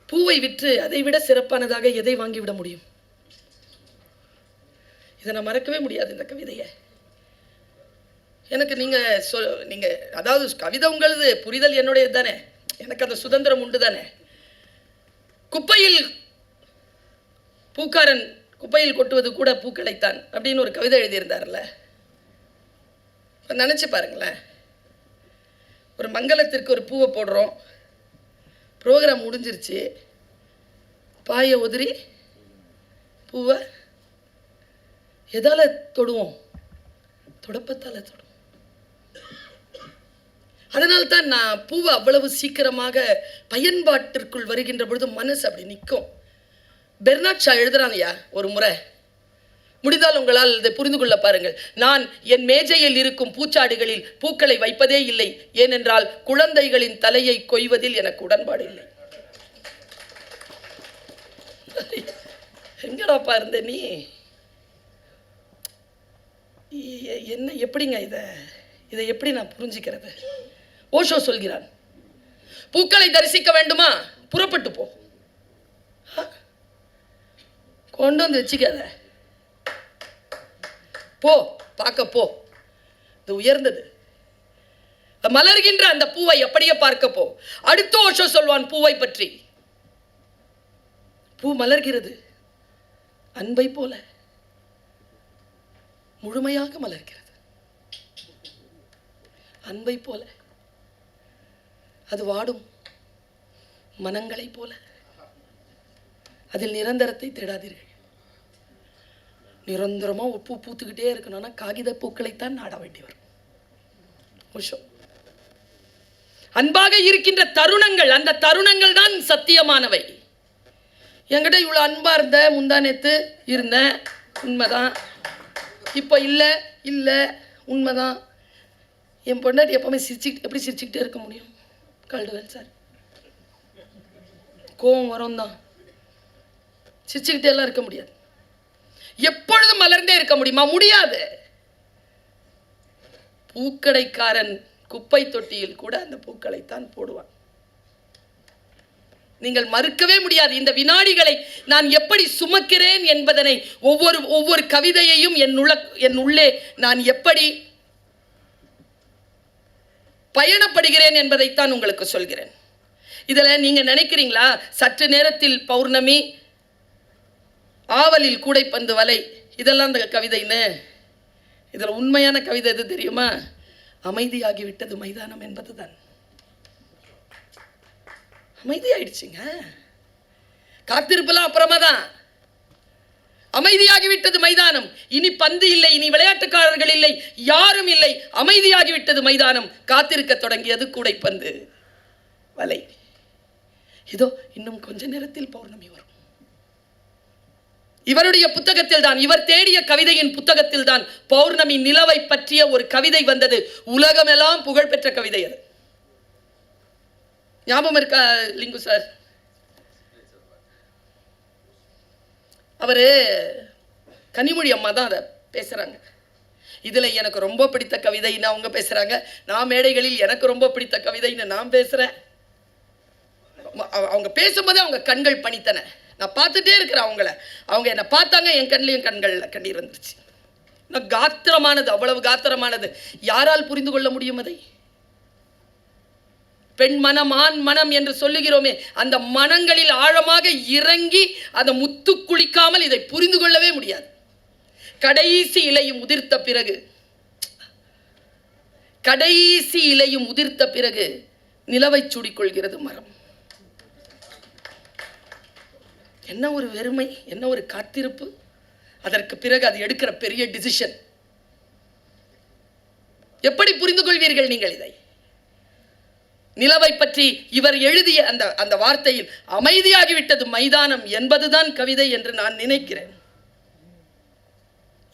பூவை விற்று அதை விட சிறப்பானதாக எதை வாங்கிவிட முடியும்? இதை நான் மறக்கவே முடியாது இந்த கவிதையை. எனக்கு நீங்க அதாவது கவிதை உங்களது, புரிதல் என்னுடையது தானே, எனக்கு அந்த சுதந்திரம் உண்டு தானே. குப்பையில் பூக்காரன் குப்பையில் கொட்டுவது கூட பூக்களைத்தான் அப்படின்னு ஒரு கவிதை எழுதியிருந்தார்ல. நினச்சி பாருங்களேன், ஒரு மங்களத்திற்கு ஒரு பூவை போடுறோம், ப்ரோக்ராம் முடிஞ்சிருச்சு, பாயை உதிரி பூவை எதால் தொடுவோம்? தொடப்பத்தால் தொடுவோம். அதனால்தான் நான் பூவை அவ்வளவு சீக்கிரமாக பயன்பாட்டிற்குள் வருகின்ற பொழுது மனசு அப்படி நிற்கும். பெர்னாட் ஷா எழுதுறாங்கய்யா ஒரு முறை, முடிந்தால் உங்களால் இதை புரிந்து கொள்ள பாருங்கள். நான் என் மேஜையில் இருக்கும் பூச்சாடிகளில் பூக்களை வைப்பதே இல்லை, ஏனென்றால் குழந்தைகளின் தலையை கொய்வதில் எனக்கு உடன்பாடு இல்லை. எங்கடாப்பா இருந்த நீ? என்ன எப்படிங்க இதை எப்படி நான் புரிஞ்சுக்கிறது? ஓஷோ சொல்கிறான், பூக்களை தரிசிக்க வேண்டுமா, புறப்பட்டு போ, கொண்டு வந்து வச்சுக்காத, போ பார்க்க போ. இது உயர்ந்தது. மலர்கின்ற அந்த பூவை எப்படியே பார்க்க போ. அடுத்த ஓஷோ சொல்வான் பூவை பற்றி, பூ மலர்கிறது அன்பை போல, முழுமையாக மலர்கிறது அன்பை போல. அது வாடும் மனங்களை போல. அதில் நிரந்தரத்தை தேடாதீர்கள். நிரந்தரமா பூ பூத்துக்கிட்டே இருக்கணும்னா காகித பூக்களைத்தான் நாட வேண்டி வரும். அன்பாக இருக்கின்ற தருணங்கள், அந்த தருணங்கள் தான் சத்தியமானவை. என்கிட்ட இவ்வளோ அன்பா இருந்த, முந்தானேத்து இருந்தேன், உண்மைதான். இப்போ இல்லை உண்மைதான். என் பொண்டாட்டி எப்பவுமே எப்படி சிரிச்சுக்கிட்டே இருக்க முடியும்? கல்டுவல் சார், கோவம் வரும் தான், சிரிச்சுக்கிட்டே எல்லாம் இருக்க முடியாது. எப்பொழுதும் மலர்ந்தே இருக்க முடியுமா? முடியாது. பூக்கடைக்காரன் குப்பை தொட்டியில் கூட அந்த பூக்களைத்தான் போடுவான். நீங்கள் மறுக்கவே முடியாது. இந்த வினாடிகளை நான் எப்படி சுமக்கிறேன் என்பதனை ஒவ்வொரு கவிதையையும் என் உள்ளே நான் எப்படி பயணப்படுகிறேன் என்பதைத்தான் உங்களுக்கு சொல்கிறேன். இதில் நீங்க நினைக்கிறீங்களா சற்று நேரத்தில் பௌர்ணமி, ஆவலில் கூடைப்பந்து வலை, இதெல்லாம் அந்த கவிதைன்னு? இதில் உண்மையான கவிதை எது தெரியுமா? அமைதியாகிவிட்டது மைதானம் என்பதுதான். அமைதியாயிடுச்சுங்க. காத்திருப்பெல்லாம் அப்புறமா தான். அமைதியாகிவிட்டது மைதானம். இனி பந்து இல்லை, இனி விளையாட்டுக்காரர்கள் இல்லை, யாரும் இல்லை. அமைதியாகிவிட்டது மைதானம். காத்திருக்க தொடங்கியது கூடைப்பந்து வலை. இதோ இன்னும் கொஞ்ச நேரத்தில் பௌர்ணமி வரும். இவருடைய புத்தகத்தில் தான், இவர் தேடிய கவிதையின் புத்தகத்தில் தான் பௌர்ணமி நிலவை பற்றிய ஒரு கவிதை வந்தது. உலகமெல்லாம் புகழ்பெற்ற கவிதை அது. ஞாபகம் இருக்கா லிங்கு சார்? அவரு கனிமொழி அம்மா தான் அதை பேசுறாங்க. இதுல எனக்கு ரொம்ப பிடித்த கவிதைன்னு அவங்க பேசுறாங்க, நான் மேடைகளில் எனக்கு ரொம்ப பிடித்த கவிதைன்னு நான் பேசுறேன். அவங்க பேசும்போது அவங்க கண்கள் பணித்தன. நான் பார்த்துட்டே இருக்கிறேன் அவங்கள. அவங்க என்னை பார்த்தாங்க, என் கண்ணிலையும் கண்ணீர் வந்துருச்சு. காத்திரமானது, அவ்வளவு காத்திரமானது. யாரால் புரிந்து கொள்ள முடியும் அதை? பெண் மனம், ஆண் மனம் என்று சொல்லுகிறோமே, அந்த மனங்களில் ஆழமாக இறங்கி அந்த முத்து குளிக்காமல் இதை புரிந்து கொள்ளவே முடியாது. கடைசி இலையும் உதிர்த்த பிறகு நிலவை சூடிக்கொள்கிறது மரம். என்ன ஒரு வெறுமை, என்ன ஒரு காத்திருப்பு. அதற்கு பிறகு அது எடுக்கிற பெரிய டிசிஷன். எப்படி புரிந்து கொள்வீர்கள் நீங்கள் இதை? நிலவை பற்றி இவர் எழுதிய அந்த வார்த்தையில் அமைதியாகிவிட்டது மைதானம் என்பதுதான் கவிதை என்று நான் நினைக்கிறேன்.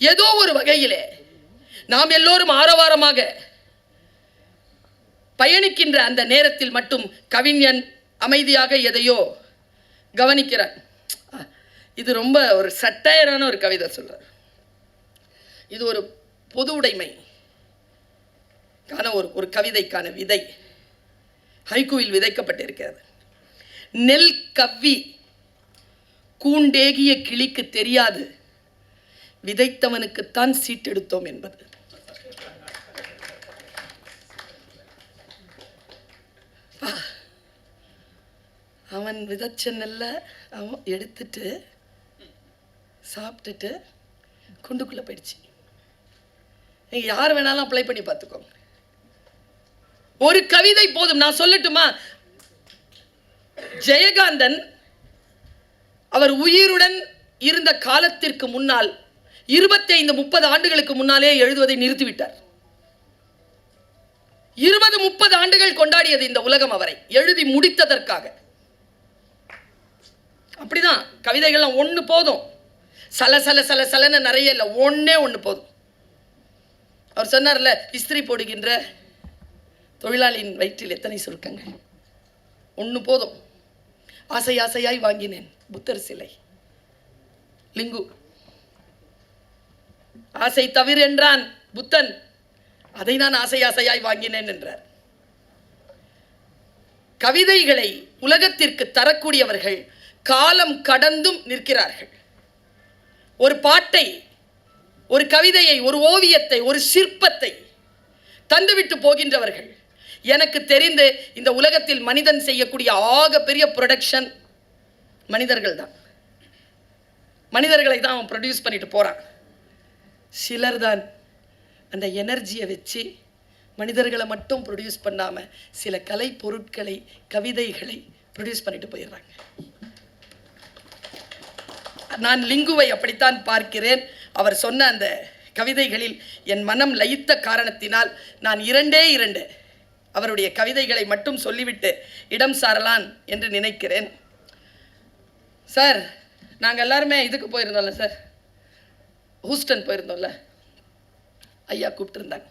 ஏதோ ஒரு வகையிலே நாம் எல்லோரும் ஆரவாரமாக பயணிக்கின்ற அந்த நேரத்தில் மட்டும் கவிஞன் அமைதியாக எதையோ கவனிக்கிறார். இது ரொம்ப ஒரு சட்டையரான ஒரு கவிதை சொல்றார். இது ஒரு பொது உடைமை ஒரு கவிதைக்கான விதை ஹைக்கூவில் விதைக்கப்பட்டிருக்கிறது. நெல் கவ்வி கூண்டேகிய கிளிக்கு தெரியாது, விதைத்தவனுக்குத்தான் சீட்டெடுத்தோம் என்பது. அவன் விதைச்ச நெல்ல அவன் எடுத்துட்டு சாப்பிட்டுட்டு குண்டுக்குள்ள போயிடுச்சு. நீங்க யார் வேணாலும் அப்ளை பண்ணி பார்த்துக்கோங்க. ஒரு கவிதை போதும். நான் சொல்லட்டுமா, ஜெயகாந்தன் அவர் உயிருடன் இருந்த காலத்திற்கு முன்னால் 25-30 ஆண்டுகளுக்கு முன்னாலே எழுதுவதை நிறுத்திவிட்டார். 20-30 ஆண்டுகள் கொண்டாடியது இந்த உலகம் அவரை எழுதி முடித்ததற்காக. அப்படிதான் கவிதைகள்லாம் ஒன்று போதும். சல சல சல சலன்னு நிறைய இல்லை, ஒன்று போதும். அவர் சொன்னார்ல, இஸ்திரி போடுகின்ற தொழிலாளியின் வயிற்றில் எத்தனை சுருக்கங்கள், ஒன்று போதும். ஆசை ஆசையாய் வாங்கினேன் புத்தர் சிலை. லிங்கு ஆசை தவிர என்றான் புத்தன், அதை நான் ஆசை ஆசையாய் வாங்கினேன் என்றார். கவிதைகளை உலகத்திற்கு தரக்கூடியவர்கள் காலம் கடந்தும் நிற்கிறார்கள். ஒரு பாட்டை, ஒரு கவிதையை, ஒரு ஓவியத்தை, ஒரு சிற்பத்தை தந்துவிட்டு போகின்றவர்கள். எனக்கு தெரிந்து இந்த உலகத்தில் மனிதன் செய்யக்கூடிய ஆக பெரிய ப்ரொடக்ஷன் மனிதர்கள் தான். மனிதர்களை தான் அவன் ப்ரொடியூஸ் பண்ணிட்டு போறான். சிலர் தான் அந்த எனர்ஜியை வச்சு மனிதர்களை மட்டும் ப்ரொடியூஸ் பண்ணாம சில கலை பொருட்களை, கவிதைகளை ப்ரொடியூஸ் பண்ணிட்டு போயிடுறாங்க. நான் லிங்குவை அப்படித்தான் பார்க்கிறேன். அவர் சொன்ன அந்த கவிதைகளில் என் மனம் லயித்த காரணத்தினால் நான் 2 அவருடைய கவிதைகளை மட்டும் சொல்லிவிட்டு இடம் சாரலான் என்று நினைக்கிறேன். சார், நாங்கள் எல்லாருமே இதுக்கு போயிருந்தோம்ல சார், ஹூஸ்டன் போயிருந்தோம்ல, ஐயா கூப்பிட்டுருந்தாங்க.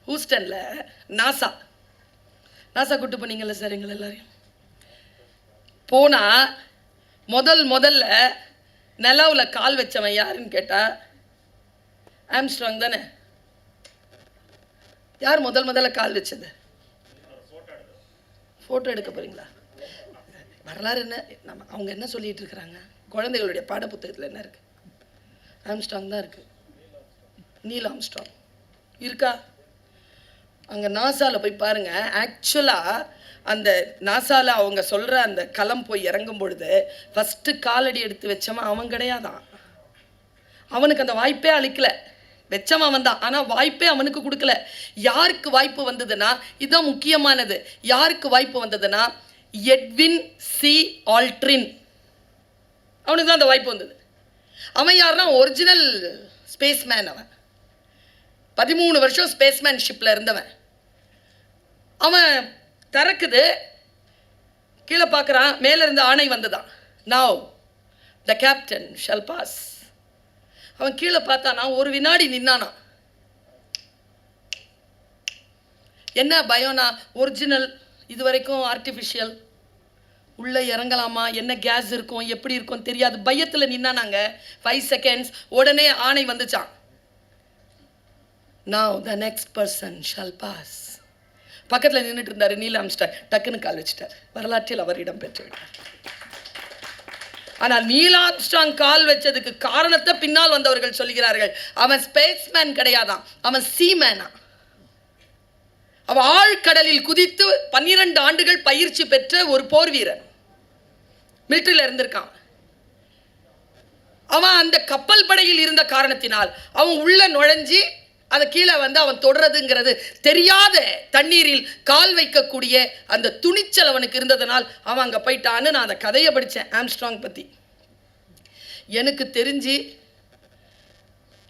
ஹூஸ்டனில் நாசா கூப்பிட்டு போனீங்கல்ல சார் எங்களை எல்லாரையும். போனால் முதல்ல நிலவில் கால் வச்சவன் யாருன்னு கேட்டால் ஆம்ஸ்ட்ராங் தானே. யார் முதல்ல கால் வச்சது? ஃபோட்டோ எடுக்க போகிறீங்களா? வரலாறு என்ன, அவங்க என்ன சொல்லிட்டு இருக்கிறாங்க? குழந்தைகளுடைய பாட புத்தகத்தில் என்ன இருக்குது? ஆம்ஸ்ட்ராங் தான் இருக்குது. நீல் ஆம்ஸ்ட்ராங் இருக்கா? அங்கே நாசாவில் போய் பாருங்கள். ஆக்சுவலாக அந்த நாசாவில் அவங்க சொல்கிற அந்த களம் போய் இறங்கும் பொழுது ஃபஸ்ட்டு காலடி எடுத்து வச்சவன் அவன் கிடையாதான். அவனுக்கு அந்த வாய்ப்பே அளிக்கலை. வச்சவன் அவன் தான், ஆனால் வாய்ப்பே அவனுக்கு கொடுக்கல. யாருக்கு வாய்ப்பு வந்ததுன்னா, இதுதான் முக்கியமானது, யாருக்கு வாய்ப்பு வந்ததுன்னா எட்வின் சி ஆல்ட்ரின், அவனுக்கு தான் அந்த வாய்ப்பு வந்தது. அவன் யாருன்னா ஒரிஜினல் ஸ்பேஸ்மேன். அவன் 13 வருஷம் ஸ்பேஸ்மேன்ஷிப்பில் இருந்தவன். அவன் திறக்குது, கீழே பார்க்குறான், மேலே இருந்து ஆணை வந்ததான், now the captain shall pass. அவன் கீழே பார்த்தானா, ஒரு வினாடி நின்னானா. என்ன பயம்னா, ஒரிஜினல், இது வரைக்கும் ஆர்டிஃபிஷியல், உள்ளே இறங்கலாமா, என்ன கேஸ் இருக்கும், எப்படி இருக்கும் தெரியாது, பயத்தில் நின்னானாங்க. 5 செகண்ட்ஸ், உடனே ஆணை வந்துச்சான், now the next person shall pass. பக்கத்தில் நின்றுட்டு இருந்தார் நீல் ஆம்ஸ்ட்ராங், டக்குன்னு கால் வச்சுட்டார். வரலாற்றில் அவர் இடம் பெற்று விட்டார். ஆனால் நீல் ஆம்ஸ்ட்ராங் கால் வச்சதுக்கு காரணத்தை பின்னால் வந்தவர்கள் சொல்கிறார்கள். அவன் ஸ்பேஸ்மேன் கிடையாதான், அவன் சீமேனா. அவன் ஆழ்கடலில் குதித்து 12 ஆண்டுகள் பயிற்சி பெற்ற ஒரு போர் வீரன், மிலிட்டரியில் இருந்திருக்கான். அவன் அந்த கப்பல் படையில் இருந்த காரணத்தினால் அவன் உள்ள நுழைஞ்சி அதை கீழே வந்து அவன் தொடர்றதுங்கிறது தெரியாத தண்ணீரில் கால் வைக்கக்கூடிய அந்த துணிச்சல் அவனுக்கு இருந்ததனால் அவன் அங்கே போயிட்டான்னு நான் அந்த கதையை படித்தேன் ஆம்ஸ்ட்ராங் பற்றி. எனக்கு தெரிஞ்சு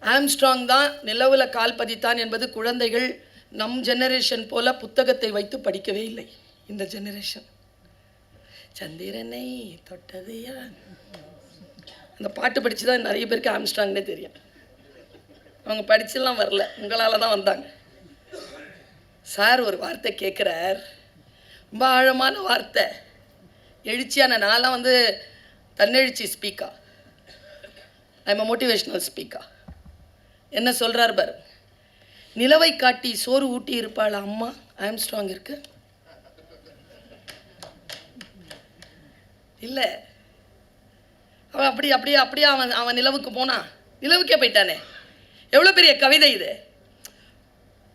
ஆம்ஸ்ட்ராங் தான் நிலவில் கால் பதித்தான் என்பது குழந்தைகள் நம் ஜெனரேஷன் போல புத்தகத்தை வைத்து படிக்கவே இல்லை. இந்த ஜெனரேஷன் சந்திரனை தொட்டது யார், அந்த பாட்டு படித்து தான் நிறைய பேருக்கு ஆம்ஸ்ட்ராங்னே தெரியும். அவங்க படிச்சுலாம் வரல, உங்களால் தான் வந்தாங்க. சார் ஒரு வார்த்தை கேட்குறார், ரொம்ப ஆழமான வார்த்தை, எழுச்சியான. நான்லாம் தன்னெழுச்சி ஸ்பீக்கா, ஐம் அ மோட்டிவேஷ்னல் ஸ்பீக்கா. என்ன சொல்கிறார் பாரு, நிலவை காட்டி சோறு ஊட்டி இருப்பாள் அம்மா ஆம்ஸ்ட்ராங் இருக்கு இல்லை. அவன் அப்படியே அவன் நிலவுக்கு போனான், நிலவுக்கே போயிட்டானே. எவ்வளோ பெரிய கவிதை இது.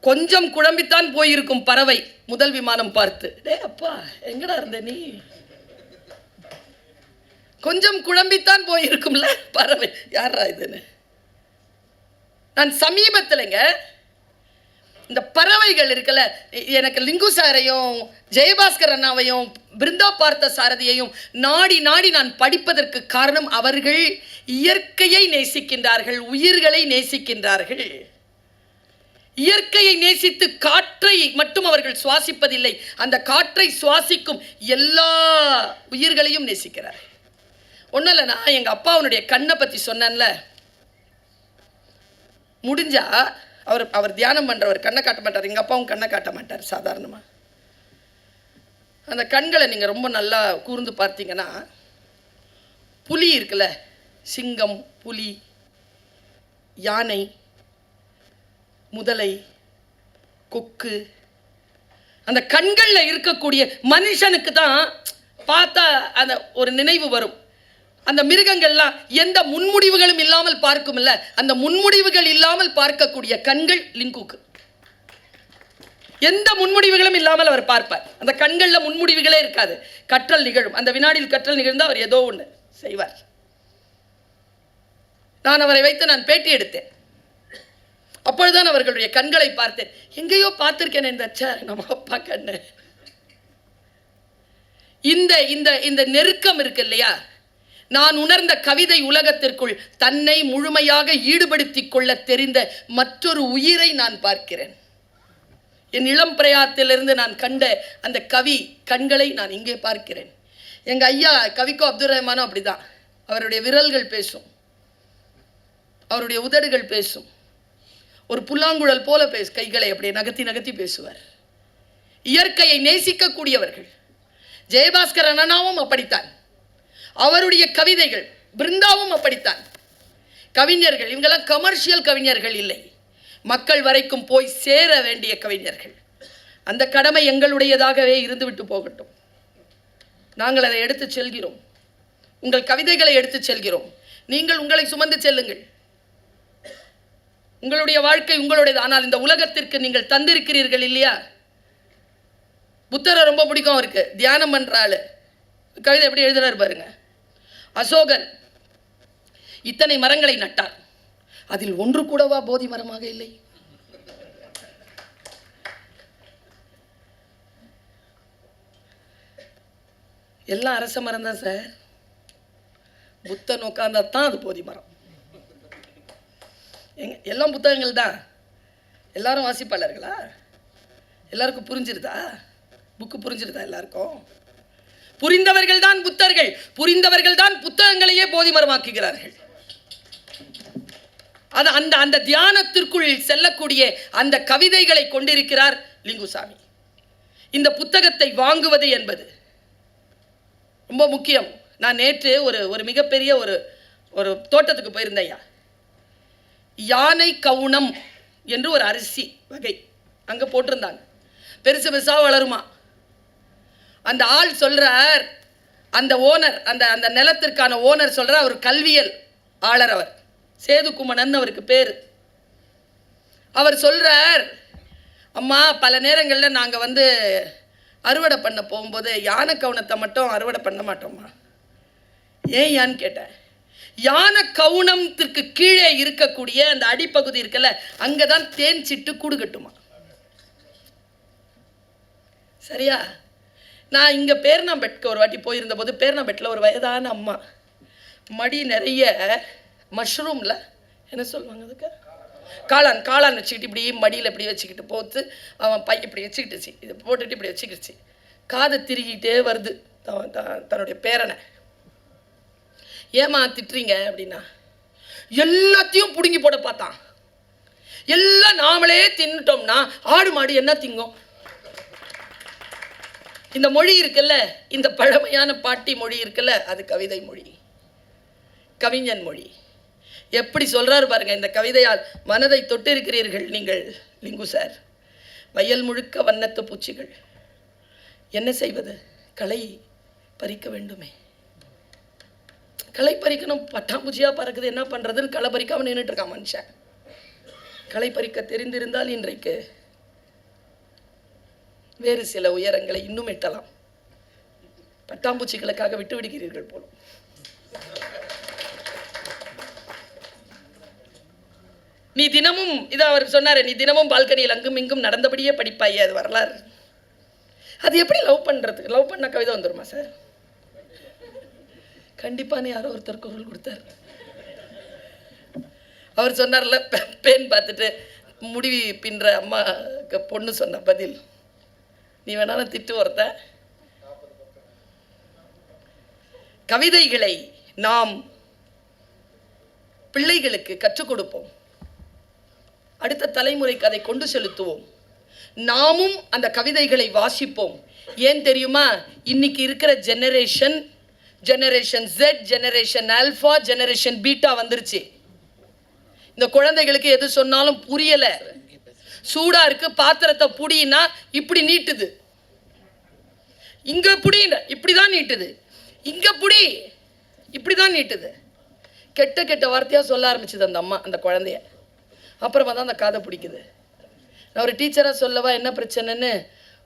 கொஞ்சம் குழம்பித்தான் போயிருக்கும் பறவை முதல் விமானம் பார்த்து. டே அப்பா, எங்கடா இருந்த நீ? கொஞ்சம் குழம்பித்தான் போயிருக்கும்ல பறவை. யாரா இதுன்னு நான் சமீபத்தில்ங்க இந்த பறவைகள் இருக்குல்ல, எனக்கு லிங்கு சாரையும் ஜெயபாஸ்கர் அண்ணாவையும் பிருந்தா பார்த்த சாரதியையும் நாடி நாடி நான் படிப்பதற்கு காரணம், அவர்கள் இயற்கையை நேசிக்கின்றார்கள், உயிர்களை நேசிக்கின்றார்கள். இயற்கையை நேசித்து காற்றை மட்டும் அவர்கள் சுவாசிப்பதில்லை, அந்த காற்றை சுவாசிக்கும் எல்லா உயிர்களையும் நேசிக்கிறார்கள். ஒன்றும் இல்லை, நான் எங்கள் அப்பாவுடைய கண்ணை பற்றி சொன்னேன்ல, முடிஞ்சா அவர் தியானம் பண்ணுறவர் கண்ணை காட்ட மாட்டார், எங்கள் அப்பாவும் கண்ணை காட்ட மாட்டார் சாதாரணமாக. அந்த கண்களை நீங்கள் ரொம்ப நல்லா கூர்ந்து பார்த்தீங்கன்னா, புலி இருக்குல்ல, சிங்கம், புலி, யானை, முதலை, கொக்கு, அந்த கண்களில் இருக்கக்கூடிய மனுஷனுக்கு தான் பார்த்தா அந்த ஒரு நினைவு வரும். அந்த மிருகங்கள்லாம் எந்த முன்முடிவுகளும் இல்லாமல் பார்க்கும் இல்ல, அந்த முன்முடிவுகள் இல்லாமல் பார்க்கக்கூடிய கண்கள் லிங்குக்கு. எந்த முன்முடிவுகளும் இல்லாமல் அவர் பார்ப்பார். அந்த கண்களில் முன்முடிவுகளே இருக்காது. கற்றல் நிகழும், அந்த வினாடியில் கற்றல் நிகழ்ந்தால் அவர் ஏதோ ஒன்று செய்வார். நான் அவரை வைத்து நான் பேட்டி எடுத்தேன். அப்பொழுதுதான் அவர்களுடைய கண்களை பார்த்தேன். எங்கேயோ பார்த்திருக்கேன் இந்த நம்ம அப்பா கண்ணு. இந்த இந்த இந்த நெருக்கம் இருக்கு இல்லையா, நான் உணர்ந்த கவிதை உலகத்திற்குள் தன்னை முழுமையாக ஈடுபடுத்திக் கொள்ள தெரிந்த மற்றொரு உயிரை நான் பார்க்கிறேன். என் இளம் பிரயாத்திலிருந்து நான் கண்ட அந்த கவி கண்களை நான் இங்கே பார்க்கிறேன். எங்கள் ஐயா கவிக்கோ அப்துல் ரஹ்மானும் அப்படிதான். அவருடைய விரல்கள் பேசும், அவருடைய உதடுகள் பேசும், ஒரு புல்லாங்குழல் போல கைகளை அப்படியே நகர்த்தி நகர்த்தி பேசுவார். இயற்கையை நேசிக்கக்கூடியவர்கள். ஜெயபாஸ்கர் அண்ணாவும் அப்படித்தான். அவருடைய கவிதைகள், பிருந்தாவும் அப்படித்தான். கவிஞர்கள் இவங்கெல்லாம் கமர்ஷியல் கவிஞர்கள் இல்லை, மக்கள் வரைக்கும் போய் சேர வேண்டிய கவிஞர்கள். அந்த கடமை எங்களுடையதாகவே இருந்துவிட்டு போகட்டும். நாங்கள் அதை எடுத்து செல்கிறோம், உங்கள் கவிதைகளை எடுத்து செல்கிறோம். நீங்கள் உங்களை சுமந்து செல்லுங்கள். உங்களுடைய வாழ்க்கை உங்களுடையது. ஆனால் இந்த உலகத்திற்கு நீங்கள் தந்திருக்கிறீர்கள் இல்லையா. புத்தரை ரொம்ப பிடிக்கும் அவருக்கு, தியானம் பண்ற ஆளு. கவிதை எப்படி எழுதுறாரு பாருங்க. அசோகன் இத்தனை மரங்களை நட்டார், அதில் ஒன்று கூடவா போதி மரமாக இல்லை? எல்லாம் அரச மரம் தான் சார். புத்தன் உட்கார்ந்தா தான் அது போதி மரம். எல்லாம் புத்தகங்கள் தான். எல்லாரும் வாசிப்பாளர்களா? எல்லாருக்கும் புரிஞ்சிருதா? புக்கு புரிஞ்சிருதா? எல்லாருக்கும் புரிந்தவர்கள் தான் புத்தர்கள், புரிந்தவர்கள் தான் புத்தகங்களையே போதி மரமாக்குகிறார்கள். அது அந்த அந்த தியானத்திற்குள் செல்லக்கூடிய அந்த கவிதைகளை கொண்டிருக்கிறார் லிங்குசாமி. இந்த புத்தகத்தை வாங்குவது என்பது ரொம்ப முக்கியம். நான் நேற்று ஒரு மிகப்பெரிய ஒரு தோட்டத்துக்கு போயிருந்தேன். யானை கவுனம் என்று ஒரு அரிசி வகை அங்கே போட்டிருந்தாங்க. பெருசு பெருசாக வளருமா. அந்த ஆள் சொல்றார், அந்த ஓனர், அந்த அந்த நிலத்திற்கான ஓனர் சொல்றார், அவர் கல்வியல் ஆளர், அவர் சேதுகுமணன் அவருக்கு பேர். அவர் சொல்றார், அம்மா பல நேரங்களில் நாங்கள் அறுவடை பண்ண போகும்போது யானை கவுனத்தை மட்டும் அறுவடை பண்ண மாட்டோம்மா. ஏன் யான்னு கேட்டேன். யானை கவுனத்திற்கு கீழே இருக்கக்கூடிய அந்த அடிப்பகுதி இருக்குல்ல, அங்கே தான் தேன் சிட்டு கூடு கட்டுமா. சரியா? நான் இங்கே பேர்னாம்பேட்க்கு ஒரு வாட்டி போயிருந்த போது, பேர்னாம்பேட்டில் ஒரு வயதான அம்மா மடி நிறைய மஷ்ரூமில் என்ன சொல்லுவாங்க அதுக்கு? காளான். காளான் வச்சுக்கிட்டு இப்படி மடியில் இப்படி வச்சுக்கிட்டு போத்து அவன் பை இப்படி வச்சுக்கிட்டுச்சு, இதை போட்டுட்டு இப்படி வச்சுக்கிடுச்சு. காதை திருகிட்டே வருது தன்னுடைய பேரனை. ஏமா திட்டுறீங்க அப்படின்னா, எல்லாத்தையும் பிடுங்கி போட பார்த்தான். எல்லாம் நாமளே தின்னுட்டோம்னா ஆடு மாடு என்ன திங்கும்? இந்த மொழி இருக்குல்ல, இந்த பழமையான பாட்டி மொழி இருக்குல்ல, அது கவிதை மொழி, கவிஞன் மொழி. எப்படி சொல்றாரு பாருங்க. இந்த கவிதையால் மனதை தொட்டிருக்கிறீர்கள் நீங்கள் லிங்கு சார். வயல் முழுக்க வண்ணத்து பூச்சிகள், என்ன செய்வது? களை பறிக்க வேண்டுமே. களை பறிக்கணும், பட்டாம்பூச்சியா பறக்குது, என்ன பண்றதுன்னு களை பறிக்காம நின்றுட்டு இருக்கான் மனுஷன். களை பறிக்க தெரிந்திருந்தால் இன்றைக்கு வேறு சில உயரங்களை இன்னும் எட்டலாம். பட்டாம்பூச்சிகளுக்காக விட்டு விடுகிறீர்கள் போலும். நீ தினமும் இதை அவர் சொன்னாரு, நீ தினமும் பால்கனியில் அங்கும் இங்கும் நடந்தபடியே படிப்பாயே, அது வரலாறு. அது எப்படி லவ் பண்றது? லவ் பண்ண கவிதை வந்துருமா சார்? கண்டிப்பானே யாரோ ஒருத்தர் குரல் கொடுத்தார். அவர் சொன்னார்ல, பேன் பார்த்துட்டு முடி பின்ற அம்மா பொண்ணு சொன்ன பதில், நீ வேணாலும் திட்டு ஒருத்த. கவிதைகளை நாம் பிள்ளைகளுக்கு கற்றுக் கொடுப்போம், அடுத்த தலைமுறைக்கு அதை கொண்டு செலுத்துவோம். நாமும் அந்த கவிதைகளை வாசிப்போம். ஏன் தெரியுமா? இன்னைக்கு இருக்கிற generation Z, generation alpha, generation beta வந்துருச்சு. இந்த குழந்தைகளுக்கு எது சொன்னாலும் புரியல. சூடா இருக்கு, பாத்திரத்தை புடினா இப்படி நீட்டுது, இங்க புடி இப்படிதான் நீட்டுது, இங்க புடி இப்படிதான் நீட்டுது. கெட்ட கெட்ட வார்த்தையா சொல்ல ஆரம்பிச்சுது அந்த அம்மா அந்த குழந்தைய. அப்புறமா தான் அந்த காதை பிடிக்குது. நான் ஒரு டீச்சராக சொல்லவா என்ன பிரச்சனைன்னு,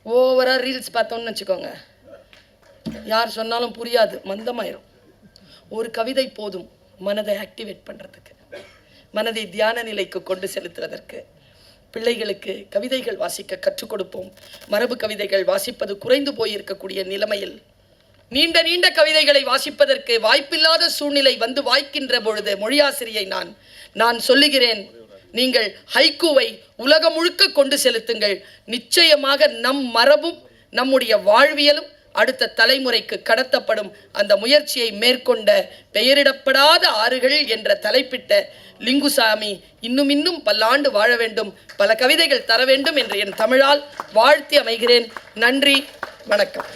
ஓவராக ரீல்ஸ் பார்த்தோம்னு வச்சுக்கோங்க, யார் சொன்னாலும் புரியாது, மந்தமாயிரும். ஒரு கவிதை போதும் மனதை ஆக்டிவேட் பண்ணுறதுக்கு, மனதை தியான நிலைக்கு கொண்டு செலுத்துவதற்கு. பிள்ளைகளுக்கு கவிதைகள் வாசிக்க கற்றுக் கொடுப்போம். மரபு கவிதைகள் வாசிப்பது குறைந்து போயிருக்கக்கூடிய நிலைமையில் நீண்ட நீண்ட கவிதைகளை வாசிப்பதற்கு வாய்ப்பில்லாத சூழ்நிலை வந்து வாய்க்கின்ற பொழுது மொழியாசிரியை நான் சொல்லுகிறேன், நீங்கள் ஹைக்கூவை உலகம் முழுக்க கொண்டு செலுத்துங்கள். நிச்சயமாக நம் மரபும் நம்முடைய வாழ்வியலும் அடுத்த தலைமுறைக்கு கடத்தப்படும். அந்த முயற்சியை மேற்கொண்ட பெயரிடப்படாத ஆறுகள் என்ற தலைப்பிட்ட லிங்குசாமி இன்னும் பல்லாண்டு வாழ வேண்டும், பல கவிதைகள் தர வேண்டும் என்று என் தமிழால் வாழ்த்தி அமைகிறேன். நன்றி, வணக்கம்.